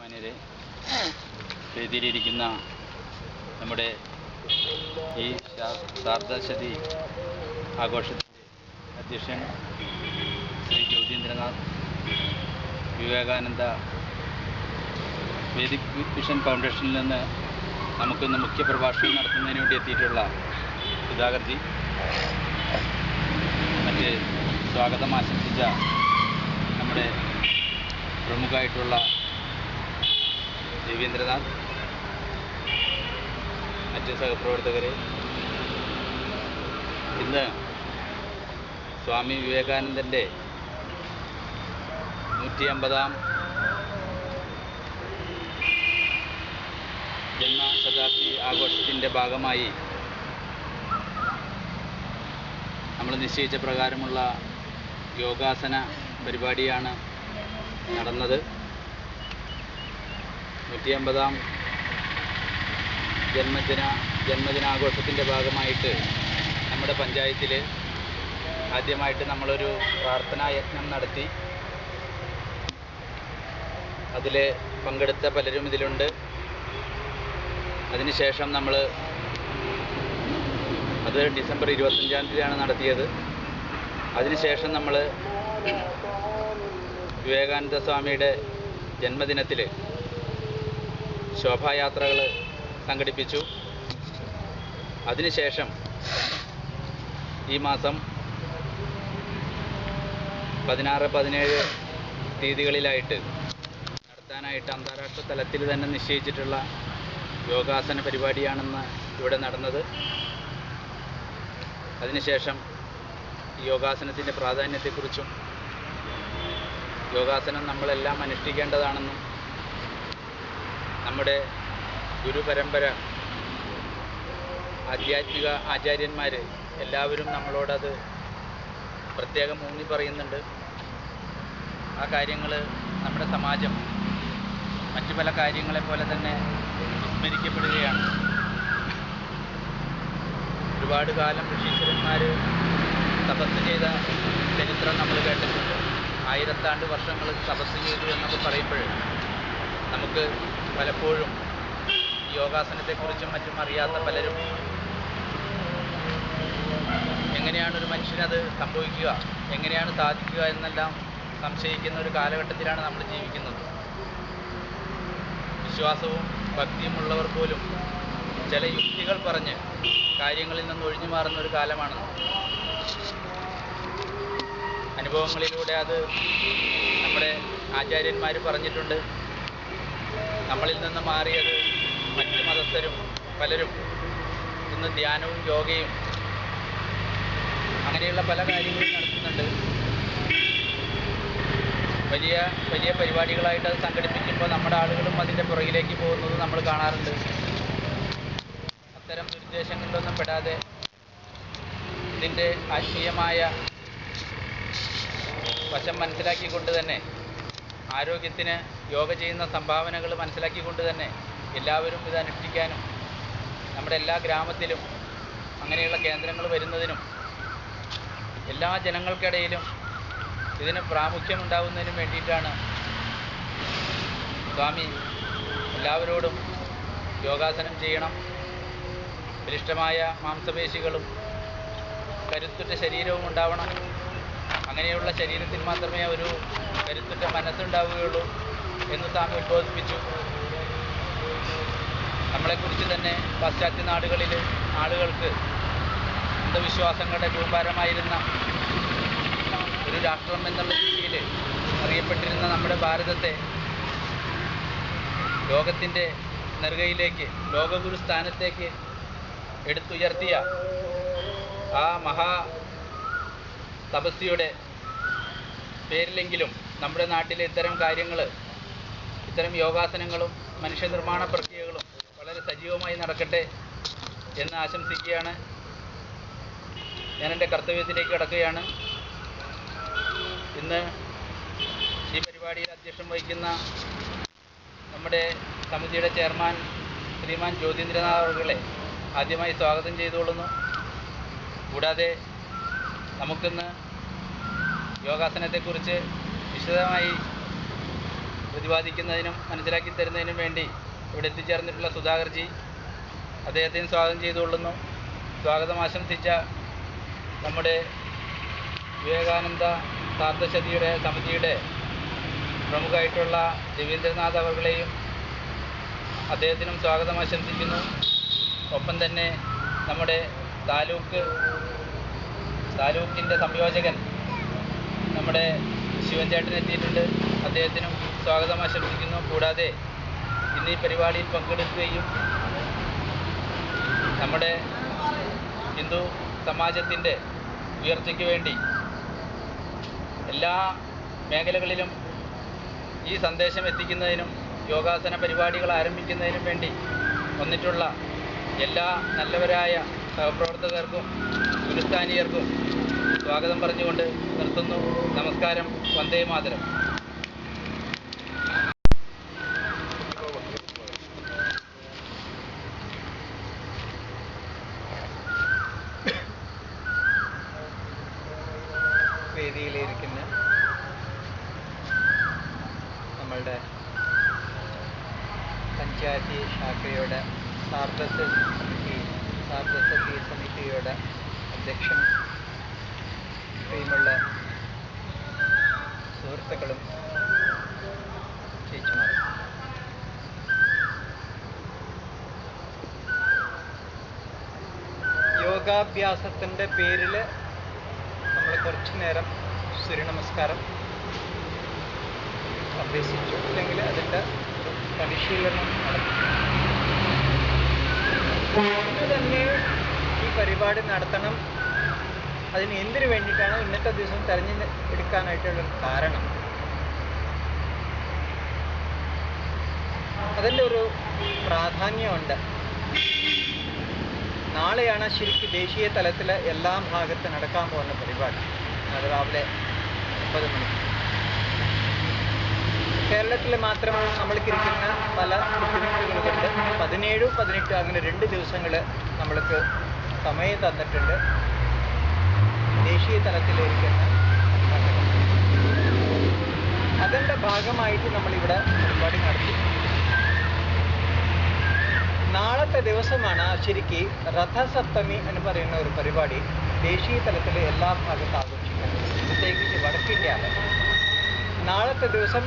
മാന്യരെ, വേദിയിലിരിക്കുന്ന നമ്മുടെ ഈ സാർദ്ധശതി ആഘോഷത്തിൻ്റെ അധ്യക്ഷൻ ശ്രീ ജ്യോതീന്ദ്രനാഥ്, വിവേകാനന്ദ വേദിക് മിഷൻ ഫൗണ്ടേഷനിൽ നിന്ന് നമുക്കിന്ന് മുഖ്യ പ്രഭാഷണം നടത്തുന്നതിന് വേണ്ടി എത്തിയിട്ടുള്ള സുധാകർജി, മറ്റ് സ്വാഗതം ആശംസിച്ച നമ്മുടെ പ്രമുഖമായിട്ടുള്ള രവീന്ദ്രനാഥ്, മറ്റ് സഹപ്രവർത്തകരെ, ഇന്ന് സ്വാമി വിവേകാനന്ദൻ്റെ 150ാം ജന്മശതാബ്ദി ആഘോഷത്തിൻ്റെ ഭാഗമായി നമ്മൾ നിശ്ചയിച്ച പ്രകാരമുള്ള യോഗാസന പരിപാടിയാണ് നടന്നത്. 150ാം ജന്മദിനാഘോഷത്തിൻ്റെ ഭാഗമായിട്ട് നമ്മുടെ പഞ്ചായത്തിൽ ആദ്യമായിട്ട് നമ്മളൊരു പ്രാർത്ഥനാ യജ്ഞം നടത്തി. അതിൽ പങ്കെടുത്ത പലരും ഇതിലുണ്ട്. അതിനുശേഷം നമ്മൾ അത് ഡിസംബർ 25-ാം തീയതിയാണ് നടത്തിയത്. അതിനുശേഷം നമ്മൾ വിവേകാനന്ദ സ്വാമിയുടെ ജന്മദിനത്തിൽ ശോഭായാത്രകൾ സംഘടിപ്പിച്ചു. അതിനുശേഷം ഈ മാസം 16, 17 തീയതികളിലായിട്ട് നടത്താനായിട്ട് അന്താരാഷ്ട്ര തലത്തിൽ തന്നെ നിശ്ചയിച്ചിട്ടുള്ള യോഗാസന പരിപാടിയാണെന്ന് ഇവിടെ നടന്നത്. അതിനുശേഷം ഈ യോഗാസനത്തിൻ്റെ പ്രാധാന്യത്തെക്കുറിച്ചും യോഗാസനം നമ്മളെല്ലാം അനുഷ്ഠിക്കേണ്ടതാണെന്നും നമ്മുടെ ഗുരുപരമ്പര ആധ്യാത്മിക ആചാര്യന്മാർ എല്ലാവരും നമ്മളോടത് പ്രത്യേകം ഊന്നി പറയുന്നുണ്ട്. ആ കാര്യങ്ങൾ നമ്മുടെ സമാജം മറ്റു പല കാര്യങ്ങളെപ്പോലെ തന്നെ വിസ്മരിക്കപ്പെടുകയാണ്. ഒരുപാട് കാലം ഋഷീശ്വരന്മാർ തപസ് ചെയ്ത ചരിത്രം നമ്മൾ കേട്ടിട്ടുണ്ട്. 1000 വർഷങ്ങൾ തപസ് ചെയ്തു എന്നൊക്കെ പറയുമ്പോൾ നമുക്ക് പലപ്പോഴും യോഗാസനത്തെക്കുറിച്ചും മറ്റും അറിയാത്ത പലരും എങ്ങനെയാണ് ഒരു മനുഷ്യനത് സംഭവിക്കുക, എങ്ങനെയാണ് സാധിക്കുക എന്നെല്ലാം സംശയിക്കുന്ന ഒരു കാലഘട്ടത്തിലാണ് നമ്മൾ ജീവിക്കുന്നത്. വിശ്വാസവും ഭക്തിയുമുള്ളവർ പോലും ചില യുക്തികൾ പറഞ്ഞ് കാര്യങ്ങളിൽ നിന്ന് ഒഴിഞ്ഞു മാറുന്ന ഒരു കാലമാണ്. അനുഭവങ്ങളിലൂടെ അത് നമ്മുടെ ആചാര്യന്മാർ പറഞ്ഞിട്ടുണ്ട്. നമ്മളിൽ നിന്ന് മാറിയത് മറ്റ് മതസ്ഥരും പലരും ഇന്ന് ധ്യാനവും യോഗയും അങ്ങനെയുള്ള പല കാര്യങ്ങളും നടത്തുന്നുണ്ട്. വലിയ വലിയ പരിപാടികളായിട്ട് അത് സംഘടിപ്പിക്കുമ്പോൾ നമ്മുടെ ആളുകളും അതിൻ്റെ പുറകിലേക്ക് പോകുന്നത് നമ്മൾ കാണാറുണ്ട്. അത്തരം ദുരുദ്ദേശങ്ങളിലൊന്നും പെടാതെ ഇതിൻ്റെ ആത്മീയമായ വശം മനസ്സിലാക്കിക്കൊണ്ട് തന്നെ, ആരോഗ്യത്തിന് യോഗ ചെയ്യുന്ന സംഭാവനകൾ മനസ്സിലാക്കിക്കൊണ്ട് തന്നെ എല്ലാവരും ഇത് അനുഷ്ഠിക്കാനും നമ്മുടെ എല്ലാ ഗ്രാമത്തിലും അങ്ങനെയുള്ള കേന്ദ്രങ്ങൾ വരുന്നതിനും എല്ലാ ജനങ്ങൾക്കിടയിലും ഇതിന് പ്രാമുഖ്യമുണ്ടാകുന്നതിനും വേണ്ടിയിട്ടാണ് സ്വാമി എല്ലാവരോടും യോഗാസനം ചെയ്യണം, ബലിഷ്ഠമായ മാംസപേശികളും കരുത്തുറ്റ ശരീരവും ഉണ്ടാവണം, അങ്ങനെയുള്ള ശരീരത്തിൽ മാത്രമേ ഒരു കരുത്തുറ്റ മനസ്സുണ്ടാവുകയുള്ളൂ എന്ന് സ്വാമി ഉദ്ബോധിപ്പിച്ചു. നമ്മളെക്കുറിച്ച് തന്നെ പാശ്ചാത്യ നാടുകളിൽ ആളുകൾക്ക് അന്ധവിശ്വാസങ്ങളുടെ കൂമ്പാരമായിരുന്ന ഒരു രാഷ്ട്രം എന്നുള്ള രീതിയിൽ അറിയപ്പെട്ടിരുന്ന നമ്മുടെ ഭാരതത്തെ ലോകത്തിൻ്റെ നെറുകയിലേക്ക്, ലോകഗുരു സ്ഥാനത്തേക്ക് എടുത്തുയർത്തിയ ആ മഹാ തപസ്വിയുടെ പേരിലെങ്കിലും നമ്മുടെ നാട്ടിലെ ഇത്തരം കാര്യങ്ങൾ, ഇത്തരം യോഗാസനങ്ങളും മനുഷ്യനിർമ്മാണ പ്രക്രിയകളും വളരെ സജീവമായി നടക്കട്ടെ എന്ന് ആശംസിക്കുകയാണ്. ഞാൻ എൻ്റെ കർത്തവ്യത്തിലേക്ക് കടക്കുകയാണ്. ഇന്ന് ഈ പരിപാടിയിൽ അധ്യക്ഷം വഹിക്കുന്ന നമ്മുടെ സമിതിയുടെ ചെയർമാൻ ശ്രീമാൻ ജ്യോതീന്ദ്രനാഥ് അവர்களെ ആദ്യമായി സ്വാഗതം ചെയ്തുകൊള്ളുന്നു. കൂടാതെ നമുക്കിന്ന് യോഗാസനത്തെക്കുറിച്ച് വിശദമായി പ്രതിപാദിക്കുന്നതിനും മനസ്സിലാക്കി തരുന്നതിനും വേണ്ടി ഇവിടെ എത്തിച്ചേർന്നിട്ടുള്ള സുധാകർജി, അദ്ദേഹത്തിന് സ്വാഗതം ചെയ്തുകൊള്ളുന്നു. സ്വാഗതം ആശംസിച്ച നമ്മുടെ വിവേകാനന്ദ സാർദ്ധശതിയുടെ സമിതിയുടെ പ്രമുഖമായിട്ടുള്ള രവീന്ദ്രനാഥ് അവർകളെയും അദ്ദേഹത്തിനും സ്വാഗതം ആശംസിക്കുന്നു. ഒപ്പം തന്നെ നമ്മുടെ താലൂക്കിൻ്റെ സംയോജകൻ നമ്മുടെ ശിവൻ ചേട്ടൻ എത്തിയിട്ടുണ്ട്. അദ്ദേഹത്തിനും സ്വാഗതം ആശംസിക്കുന്നു. കൂടാതെ ഇന്ന് ഈ പരിപാടിയിൽ പങ്കെടുക്കുകയും നമ്മുടെ ഹിന്ദു സമാജത്തിൻ്റെ ഉയർച്ചയ്ക്ക് വേണ്ടി എല്ലാ മേഖലകളിലും ഈ സന്ദേശം എത്തിക്കുന്നതിനും യോഗാസന പരിപാടികൾ ആരംഭിക്കുന്നതിനും വേണ്ടി വന്നിട്ടുള്ള എല്ലാ നല്ലവരായ സഹപ്രവർത്തകർക്കും ഗുരുസ്ഥാനീയർക്കും സ്വാഗതം പറഞ്ഞുകൊണ്ട് നിർത്തുന്നു. നമസ്കാരം. വന്ദേ മാതരം. വേദിയിലിരിക്കുന്ന നമ്മളുടെ പഞ്ചായത്തി ശാഖയുടെ സാർദ്ധസതി സമിതിയുടെ അധ്യക്ഷൻ, പ്രിയമുള്ള സുഹൃത്തുക്കളും ചേച്ചിമാരും, യോഗാഭ്യാസത്തിൻ്റെ പേരിൽ നമ്മൾ കുറച്ചു നേരം സൂര്യനമസ്കാരം അഭ്യസിച്ചു, അല്ലെങ്കിൽ അതിൻ്റെ പരിശീലനം നടത്തി. ഇന്ന് തന്നെ ഈ പരിപാടി നടത്തണം. അതിന് എന്തിനു വേണ്ടിയിട്ടാണ് ഇന്നത്തെ ദിവസം തിരഞ്ഞെടുക്കാനായിട്ടുള്ളൊരു കാരണം, അതിൻ്റെ ഒരു പ്രാധാന്യമുണ്ട്. നാളെയാണ് ശരിക്കും ദേശീയ തലത്തിൽ എല്ലാ ഭാഗത്തും നടക്കാൻ പോകുന്ന പരിപാടി. അത് രാവിലെ 9 മണിക്ക്. കേരളത്തിൽ മാത്രം നമ്മൾക്കിരിക്കുന്ന പല ബുദ്ധിമുട്ടുകൾ കൊണ്ട് 17, 18 അങ്ങനെ 2 ദിവസങ്ങൾ നമ്മൾക്ക് സമയം തന്നിട്ടുണ്ട്. ദേശീയ തലത്തിലിരിക്കുന്ന അതിൻ്റെ ഭാഗമായിട്ട് നമ്മളിവിടെ പരിപാടി നടത്തി. നാളത്തെ ദിവസമാണ് ശരിക്ക് രഥസപ്തമി എന്ന് പറയുന്ന ഒരു പരിപാടി ദേശീയ തലത്തിൽ എല്ലാ ഭാഗത്തും ആഘോഷിക്കുന്നത്, പ്രത്യേകിച്ച് വടക്കിന്ത്യയിൽ. നാളത്തെ ദിവസം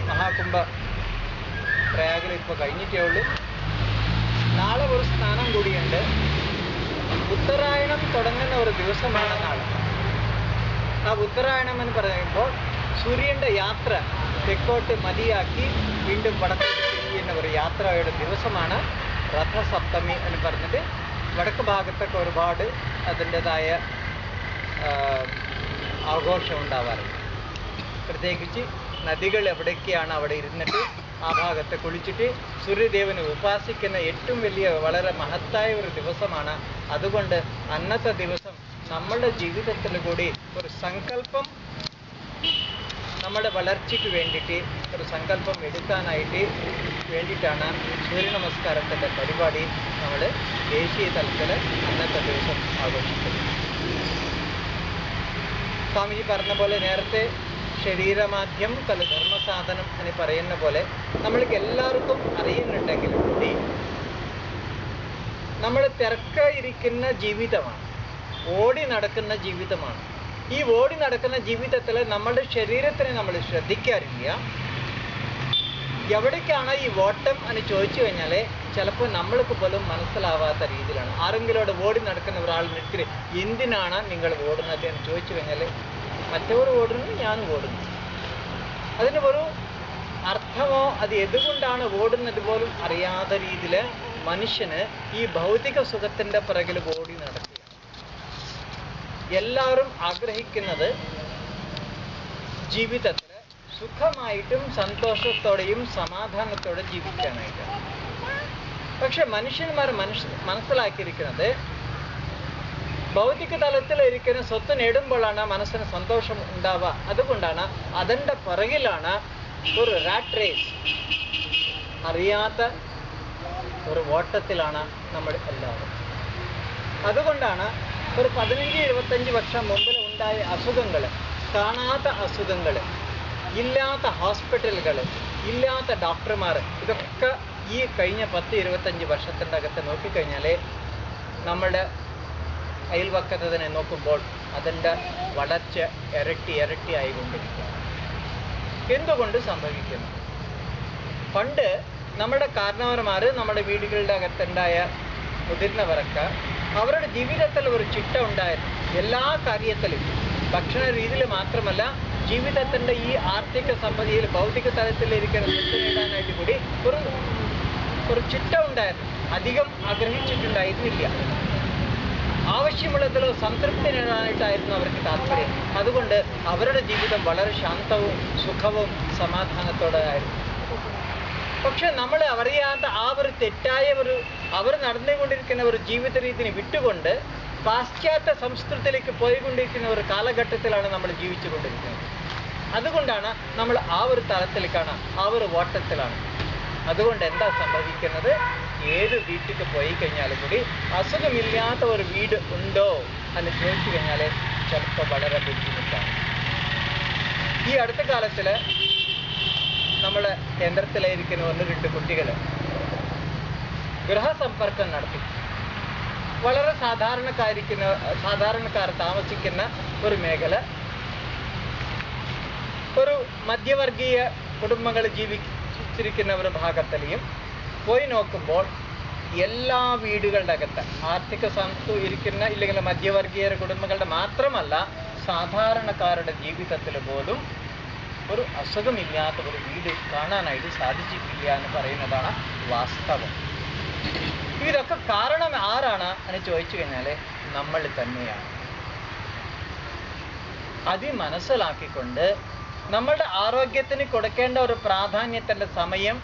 മഹാകുംഭ പ്രയാഗിൽ ഇപ്പോൾ കഴിഞ്ഞിട്ടേ ഉള്ളൂ. നാളെ ഒരു സ്നാനം കൂടിയുണ്ട്. ഉത്തരായണം തുടങ്ങുന്ന ഒരു ദിവസമാണ് നാളെ. ആ ഉത്തരായണം എന്ന് പറയുമ്പോൾ സൂര്യൻ്റെ യാത്ര തെക്കോട്ട് മതിയാക്കി വീണ്ടും വടക്കോട്ട് തിരിയുന്ന ഒരു യാത്രയുടെ ദിവസമാണ് രഥസപ്തമി എന്ന് പറഞ്ഞിട്ട്. വടക്ക് ഭാഗത്തൊക്കെ ഒരുപാട് അതിൻ്റെതായ ആഘോഷം ഉണ്ടാവാറുണ്ട്. പ്രത്യേകിച്ച് നദികൾ എവിടേക്കാണ് അവിടെ ഇരുന്നിട്ട് ആ ഭാഗത്തെ കുളിച്ചിട്ട് സൂര്യദേവനെ ഉപാസിക്കുന്ന ഏറ്റവും വലിയ വളരെ മഹത്തായ ഒരു ദിവസമാണ്. അതുകൊണ്ട് അന്നത്തെ ദിവസം നമ്മളുടെ ജീവിതത്തിൽ കൂടി ഒരു സങ്കല്പം, നമ്മുടെ വളർച്ചയ്ക്ക് വേണ്ടിയിട്ട് ഒരു സങ്കല്പം എടുക്കാനായിട്ട് വേണ്ടിയിട്ടാണ് സൂര്യനമസ്കാരത്തിൻ്റെ പരിപാടി നമ്മൾ ദേശീയ തലത്തിൽ അന്നത്തെ ദിവസം ആഘോഷിക്കുന്നത്. സ്വാമിജി പറഞ്ഞ പോലെ നേരത്തെ ശരീരമാധ്യം കല ധർമ്മസാധനം എന്ന് പറയുന്ന പോലെ നമ്മൾക്ക് എല്ലാവർക്കും അറിയുന്നുണ്ടെങ്കിലും കൂടി നമ്മൾ തിരക്കായിരിക്കുന്ന ജീവിതമാണ്, ഓടി നടക്കുന്ന ജീവിതമാണ്. ഈ ഓടി നടക്കുന്ന ജീവിതത്തിൽ നമ്മുടെ ശരീരത്തിനെ നമ്മൾ ശ്രദ്ധിക്കാറില്ല. എവിടേക്കാണ് ഈ ഓട്ടം എന്ന് ചോദിച്ചു കഴിഞ്ഞാൽ ചിലപ്പോൾ നമ്മൾക്ക് പോലും മനസ്സിലാവാത്ത രീതിയിലാണ്. ആരെങ്കിലോട് ഓടി നടക്കുന്ന ഒരാൾ നിർത്തി എന്തിനാണ് നിങ്ങൾ ഓടുന്നത് എന്ന് ചോദിച്ചു കഴിഞ്ഞാൽ മറ്റവർ ഓടുന്നത് ഞാനും ഓടുന്നു. അതിന് ഒരു അർത്ഥമോ അത് എന്തുകൊണ്ടാണ് ഓടുന്നത് പോലും അറിയാത്ത രീതിയിൽ മനുഷ്യന് ഈ ഭൗതിക സുഖത്തിൻ്റെ പിറകിൽ ഓടി നടക്കുക. എല്ലാവരും ആഗ്രഹിക്കുന്നത് ജീവിതത്തിൽ സുഖമായിട്ടും സന്തോഷത്തോടെയും സമാധാനത്തോടെ ജീവിക്കാനായിട്ടാണ്. പക്ഷെ മനുഷ്യന്മാർ മനസ്സിലാക്കിയിരിക്കുന്നത് ഭൗതിക തലത്തിലിരിക്കുന്ന സ്വത്ത് നേടുമ്പോഴാണ് മനസ്സിന് സന്തോഷം ഉണ്ടാവുക. അതുകൊണ്ടാണ് അതിൻ്റെ പിറകിലാണ് ഒരു റാറ്റ് റേസ്, അറിയാത്ത ഒരു ഓട്ടത്തിലാണ് നമ്മൾ എല്ലാവരും. അതുകൊണ്ടാണ് ഒരു 15-25 വർഷം മുമ്പിൽ ഉണ്ടായ അസുഖങ്ങൾ, കാണാത്ത അസുഖങ്ങൾ, ഇല്ലാത്ത ഹോസ്പിറ്റലുകൾ, ഇല്ലാത്ത ഡോക്ടർമാർ, ഇതൊക്കെ ഈ കഴിഞ്ഞ 10-25 വർഷത്തിൻ്റെ അകത്ത് നോക്കിക്കഴിഞ്ഞാൽ നമ്മുടെ അയൽവക്കത്ത് തന്നെ നോക്കുമ്പോൾ അതിൻ്റെ വളർച്ച ഇരട്ടി ആയിക്കൊണ്ടിരിക്കുക. എന്തുകൊണ്ട് സംഭവിക്കുന്നു? പണ്ട് നമ്മുടെ കാരണവന്മാർ നമ്മുടെ വീടുകളുടെ അകത്തുണ്ടായ മുതിർന്നവരൊക്കെ അവരുടെ ജീവിതത്തിൽ ഒരു ചിട്ട ഉണ്ടായിരുന്നു. എല്ലാ കാര്യത്തിലും, ഭക്ഷണ രീതിയിൽ മാത്രമല്ല, ജീവിതത്തിൻ്റെ ഈ ആർത്ഥിക സമ്പത്തിയിൽ ഭൗതിക തലത്തിലിരിക്കുന്ന ചിട്ട നേടാനായിട്ട് കൂടി ഒരു ചിട്ട ഉണ്ടായിരുന്നു. അധികം ആഗ്രഹിച്ചിട്ടുണ്ടായിരുന്നില്ല. ആവശ്യമുള്ളതിലോ സംതൃപ്തി നേടാനായിട്ടായിരുന്നു അവർക്ക് താല്പര്യം. അതുകൊണ്ട് അവരുടെ ജീവിതം വളരെ ശാന്തവും സുഖവും സമാധാനത്തോടെ ആയിരുന്നു. പക്ഷെ നമ്മൾ അറിയാത്ത ആ ഒരു തെറ്റായ അവർ നടന്നുകൊണ്ടിരിക്കുന്ന ഒരു ജീവിത രീതിയെ വിട്ടുകൊണ്ട് പാശ്ചാത്യ സംസ്കൃതിയിലേക്ക് പോയിക്കൊണ്ടിരിക്കുന്ന ഒരു കാലഘട്ടത്തിലാണ് നമ്മൾ ജീവിച്ചു കൊണ്ടിരിക്കുന്നത്. അതുകൊണ്ടാണ് നമ്മൾ ആ ഒരു തലത്തിലേക്കാണ്, ആ ഒരു ഓട്ടത്തിലാണ്. അതുകൊണ്ട് എന്താ സംഭവിക്കുന്നത്? ഏത് വീട്ടിലേക്ക് പോയി കഴിഞ്ഞാലും കൂടി അസുഖമില്ലാത്ത ഒരു വീട് ഉണ്ടോ എന്ന് ചോദിച്ചു കഴിഞ്ഞാൽ ചിലപ്പോൾ വളരെ ബുദ്ധിമുട്ടാണ്. ഈ അടുത്ത കാലത്തിൽ നമ്മളെ കേന്ദ്രത്തിലായിരിക്കുന്ന 1-2 കുട്ടികൾ ഗൃഹസമ്പർക്കം നടത്തി. വളരെ സാധാരണക്കാർ താമസിക്കുന്ന ഒരു മേഖല, ഒരു മധ്യവർഗീയ കുടുംബങ്ങൾ ജീവിച്ചിരിക്കുന്ന ഒരു ഭാഗത്തിലെയും പോയി നോക്കുമ്പോൾ എല്ലാ വീടുകളുടെ അകത്ത് ആർത്ഥിക സമ്പത്ത് ഇരിക്കുന്ന ഇല്ലെങ്കിൽ മധ്യവർഗീയ കുടുംബങ്ങളുടെ മാത്രമല്ല, സാധാരണക്കാരുടെ ജീവിതത്തിൽ പോലും ഒരു അസുഖമില്ലാത്ത ഒരു വീട് കാണാനായിട്ട് സാധിച്ചിട്ടില്ല എന്ന് പറയുന്നതാണ് വാസ്തവം. ഇതൊക്കെ കാരണം ആരാണ് എന്ന് ചോദിച്ചു കഴിഞ്ഞാൽ നമ്മൾ തന്നെയാണ്. അത് മനസ്സിലാക്കിക്കൊണ്ട് നമ്മളുടെ ആരോഗ്യത്തിന് കൊടുക്കേണ്ട ഒരു പ്രാധാന്യത്തിൻ്റെ സമയം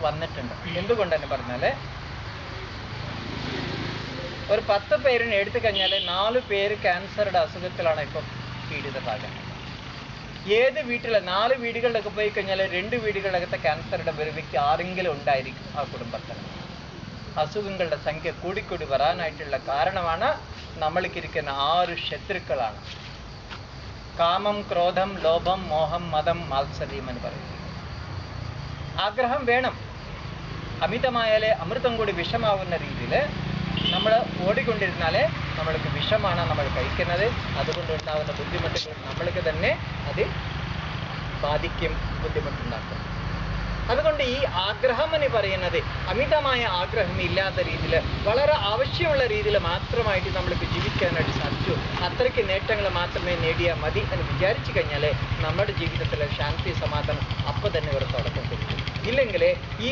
വന്നിട്ടുണ്ട്. എന്തുകൊണ്ടെന്ന് പറഞ്ഞാൽ, ഒരു 10 പേരിനെ എടുത്തു കഴിഞ്ഞാൽ 4 പേര് ക്യാൻസറുടെ അസുഖത്തിലാണ് ഇപ്പം പീഡിതരാകുന്നത്. ഏത് വീട്ടിലെ 4 വീടുകളിലൊക്കെ പോയി കഴിഞ്ഞാൽ 2 വീടുകളിലകത്തെ ക്യാൻസറുടെ ഒരു വ്യക്തി ആരെങ്കിലും ഉണ്ടായിരിക്കും ആ കുടുംബത്തിൽ. അസുഖങ്ങളുടെ സംഖ്യ കൂടിക്കൂടി വരാനായിട്ടുള്ള കാരണമാണ് നമ്മൾക്കിരിക്കുന്ന 6 ശത്രുക്കളാണ്. കാമം, ക്രോധം, ലോഭം, മോഹം, മതം, മാത്സര്യം എന്ന് പറയുന്നത്. ആഗ്രഹം വേണം. അമിതമായാലേ അമൃതം കൂടി വിഷമാവുന്ന രീതിയിൽ നമ്മൾ ഓടിക്കൊണ്ടിരുന്നാലേ നമ്മൾക്ക് വിഷമാണ് നമ്മൾ കഴിക്കുന്നത്. അതുകൊണ്ടുണ്ടാകുന്ന ബുദ്ധിമുട്ടുകൾ നമ്മൾക്ക് തന്നെ അത് ബാധിക്കും, ബുദ്ധിമുട്ടുണ്ടാക്കും. അതുകൊണ്ട് ഈ ആഗ്രഹം എന്ന് പറയുന്നത് അമിതമായ ആഗ്രഹം ഇല്ലാത്ത രീതിയിൽ, വളരെ ആവശ്യമുള്ള രീതിയിൽ മാത്രമായിട്ട് നമ്മൾക്ക് ജീവിക്കാനായിട്ട് സാധിച്ചു. അത്രയ്ക്ക് നേട്ടങ്ങൾ മാത്രമേ നേടിയാൽ മതി എന്ന് വിചാരിച്ചു കഴിഞ്ഞാൽ നമ്മുടെ ജീവിതത്തിലെ ശാന്തി സമാധാനം അപ്പം തന്നെ ഒരു തുടക്കം കൊടുക്കും. ഇല്ലെങ്കിൽ ഈ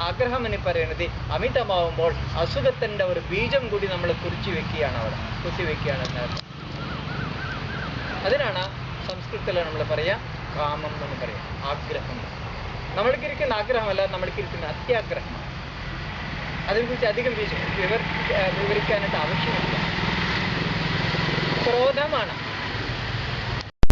ആഗ്രഹം എന്ന് പറയുന്നത് അമിതമാവുമ്പോൾ അസുഖത്തിൻ്റെ ഒരു ബീജം കൂടി നമ്മൾ കുത്തിവെക്കുകയാണ് എന്നർത്ഥം. അതിനാണ് സംസ്കൃതത്തിൽ നമ്മൾ പറയാം കാമം എന്ന് പറയാം, ആഗ്രഹം. നമ്മൾക്കിരിക്കുന്ന ആഗ്രഹമല്ല, നമ്മൾക്കിരിക്കുന്ന അത്യാഗ്രഹമാണ്. അതിനെക്കുറിച്ച് അധികം വിവരിക്കാനായിട്ട് ആവശ്യമില്ല. ക്രോധമാണ്.